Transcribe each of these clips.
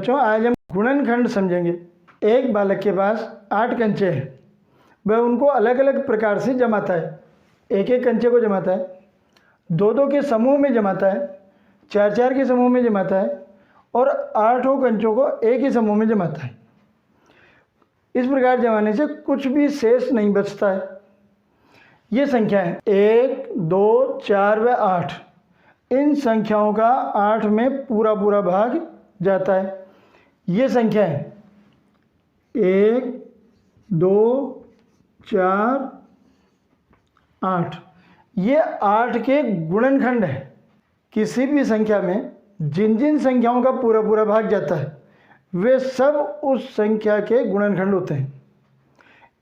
बच्चों आज हम गुणनखंड समझेंगे। एक बालक के पास 8 कंचे हैं, वह उनको अलग अलग प्रकार से जमाता है। एक एक कंचे को जमाता है, 2-2 के समूह में जमाता है, 4-4 के समूह में जमाता है और 8 कंचों को एक ही समूह में जमाता है। इस प्रकार जमाने से कुछ भी शेष नहीं बचता है। ये संख्या है 1, 2, 4 व 8। इन संख्याओं का 8 में पूरा पूरा भाग जाता है। ये संख्या है 1, 2, 4, 8। ये 8 के गुणनखंड है। किसी भी संख्या में जिन जिन संख्याओं का पूरा पूरा भाग जाता है वे सब उस संख्या के गुणनखंड होते हैं।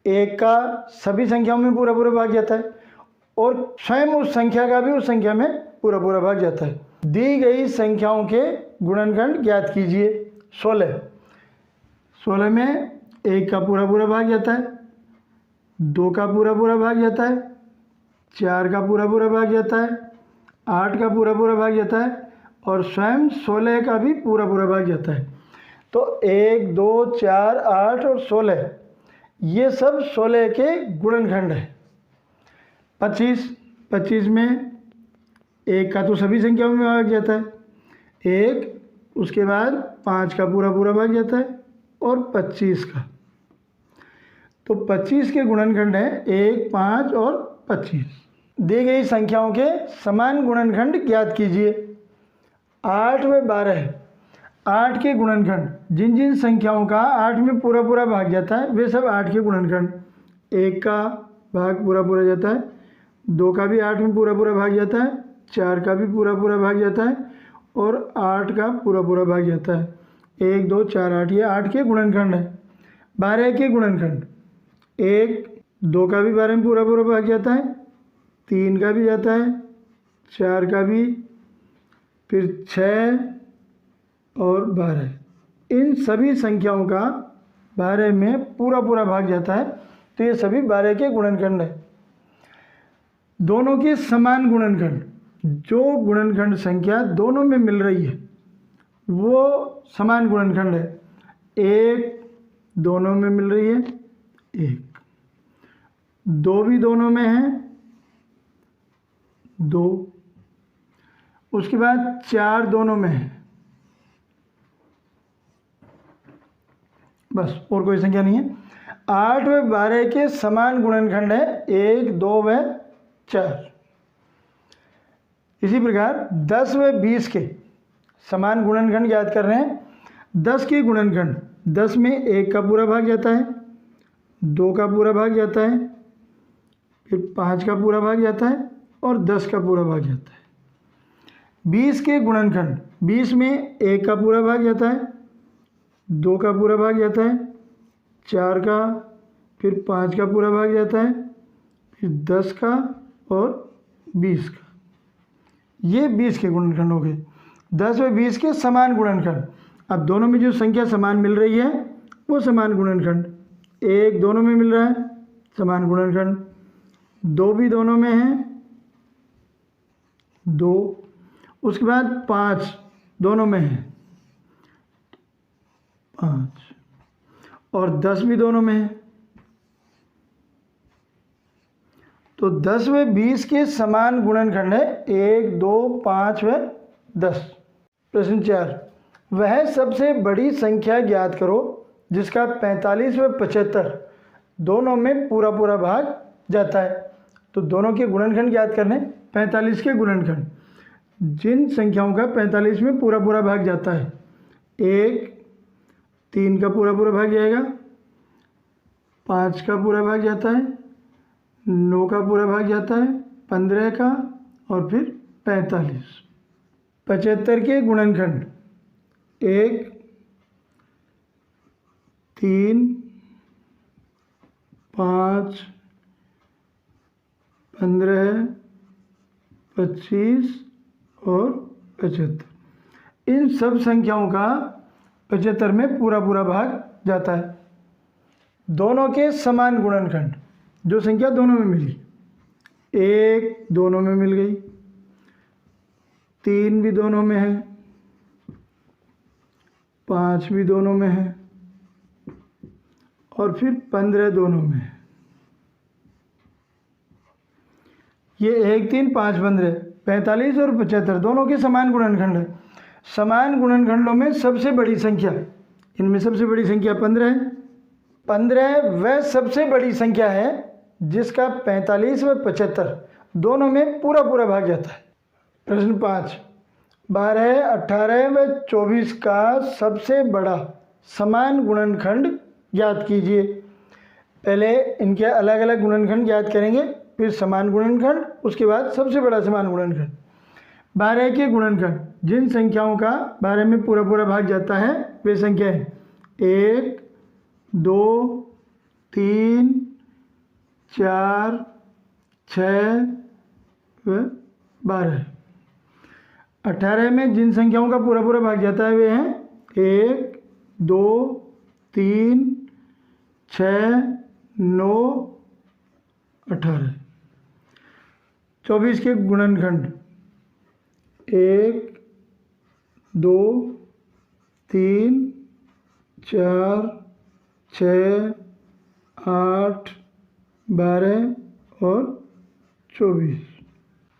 1 का सभी संख्याओं में पूरा पूरा भाग जाता है और स्वयं उस संख्या का भी उस संख्या में पूरा पूरा भाग जाता है। दी गई संख्याओं के गुणनखंड ज्ञात कीजिए। 16 में 1 का पूरा पूरा भाग जाता है, 2 का पूरा पूरा भाग जाता है, 4 का पूरा पूरा भाग जाता है, 8 का पूरा पूरा भाग जाता है और स्वयं 16 का भी पूरा पूरा भाग जाता है। तो 1, 2, 4, 8 और 16 ये सब 16 के गुणनखंड है। 25 में 1 का तो सभी संख्याओं में भाग जाता है, 1, उसके बाद 5 का पूरा पूरा भाग जाता है और 25 का। तो 25 के गुणनखंड है 1, 5 और 25। दी गई संख्याओं के समान गुणनखंड ज्ञात कीजिए। 8 व 12 8 के गुणनखंड, जिन जिन संख्याओं का 8 में पूरा पूरा भाग जाता है वे सब 8 के गुणनखंड। 1 का भाग पूरा पूरा जाता है, 2 का भी 8 में पूरा पूरा भाग जाता है, 4 का भी पूरा पूरा भाग जाता है और 8 का पूरा पूरा भाग जाता है। 1, 2, 4, 8 ये 8 के गुणनखंड है। 12 के गुणनखंड, 1, 2 का भी 12 में पूरा पूरा भाग जाता है, 3 का भी जाता है, 4 का भी, फिर 6 और 12। इन सभी संख्याओं का 12 में पूरा पूरा भाग जाता है। तो ये सभी 12 के गुणनखंड है। दोनों के समान गुणनखंड, जो गुणनखंड संख्या दोनों में मिल रही है वो समान गुणनखंड है। 1 दोनों में मिल रही है, 1, 2 भी दोनों में है, 2, उसके बाद 4 दोनों में है। बस और कोई संख्या नहीं है। 8 व 12 के समान गुणनखंड है 1, 2 व 4। इसी प्रकार 10 व 20 के समान गुणनखंड याद कर रहे हैं। 10 के गुणनखंड, 10 में 1 का पूरा भाग जाता है, 2 का पूरा भाग जाता है, फिर 5 का पूरा भाग जाता है और 10 का पूरा भाग जाता है। 20 के गुणनखंड, 20 में 1 का पूरा भाग जाता है, 2 का पूरा भाग जाता है, 4 का, फिर 5 का पूरा भाग जाता है, फिर 10 का और 20 का। ये 20 के गुणनखंड हो गए। 10 व 20 के समान गुणनखंड, अब दोनों में जो संख्या समान मिल रही है वो समान गुणनखंड। 1 दोनों में मिल रहा है, समान गुणनखंड। 2 भी दोनों में है, 2, उसके बाद 5 दोनों में है, 5 और 10 भी दोनों में है। तो 10 व 20 के समान गुणनखंड है 1, 2, 5 व 10। प्रश्न 4, वह सबसे बड़ी संख्या ज्ञात करो जिसका 45 व 75 दोनों में पूरा पूरा भाग जाता है। तो दोनों के गुणनखंड ज्ञात करने। 45 के गुणनखंड, जिन संख्याओं का 45 में पूरा पूरा भाग जाता है, 1, 3 का पूरा पूरा भाग जाएगा, 5 का पूरा भाग जाता है, 9 का पूरा भाग जाता है, 15 का और फिर 45। 75 के गुणनखंड, 1, 3, 5, 15, 25 और 75। इन सब संख्याओं का 75 में पूरा पूरा भाग जाता है। दोनों के समान गुणनखंड, जो संख्या दोनों में मिली, 1 दोनों में मिल गई, 3 भी दोनों में है, 5 भी दोनों में है और फिर 15 दोनों में है। ये 1 3 5 15 45 और 75 दोनों के समान गुणनखंड है। समान गुणनखंडों में सबसे बड़ी संख्या, इनमें सबसे बड़ी संख्या 15 है। 15 वह सबसे बड़ी संख्या है जिसका 45 व 75 दोनों में पूरा पूरा भाग जाता है। प्रश्न 5, 12, 18 व 24 का सबसे बड़ा समान गुणनखंड ज्ञात कीजिए। पहले इनके अलग अलग गुणनखंड ज्ञात करेंगे, फिर समान गुणनखंड, उसके बाद सबसे बड़ा समान गुणनखंड। 12 के गुणनखंड, जिन संख्याओं का 12 में पूरा पूरा भाग जाता है वे संख्या है 1 2 3 4 6 व 12। 18 में जिन संख्याओं का पूरा पूरा भाग जाता है वे हैं 1 2 3 6 9 18। 24 के गुणनखंड 1 2 3 4 6 8 12 और 24।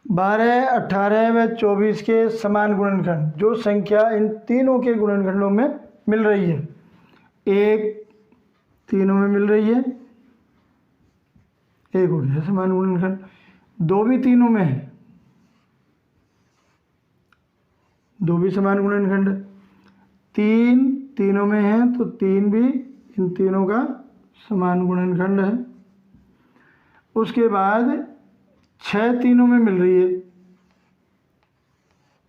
12, 18 व 24 के समान गुणनखंड, जो संख्या इन तीनों के गुणनखंडों में मिल रही है। 1 तीनों में मिल रही है, 1 हो गया समान गुणनखंड। 2 भी तीनों में है, 2 भी समान गुणनखंड। 3 तीनों में है तो 3 भी इन तीनों का समान गुणनखंड है। उसके बाद 6 तीनों में मिल रही है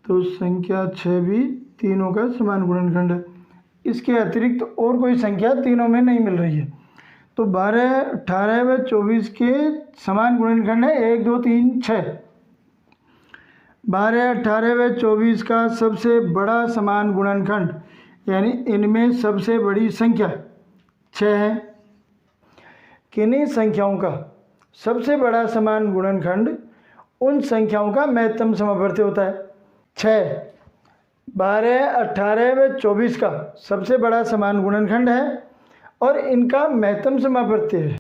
तो संख्या 6 भी तीनों का समान गुणनखंड है। इसके अतिरिक्त और कोई संख्या तीनों में नहीं मिल रही है। तो 12, 18 व 24 के समान गुणनखंड है 1 2 3 6। 12, 18 व 24 का सबसे बड़ा समान गुणनखंड, यानी इनमें सबसे बड़ी संख्या 6 है। किन्हीं संख्याओं का सबसे बड़ा समान गुणनखंड उन संख्याओं का महत्तम समावर्ती होता है। 6, 12, 18 व 24 का सबसे बड़ा समान गुणनखंड है और इनका महत्तम समावर्ती है।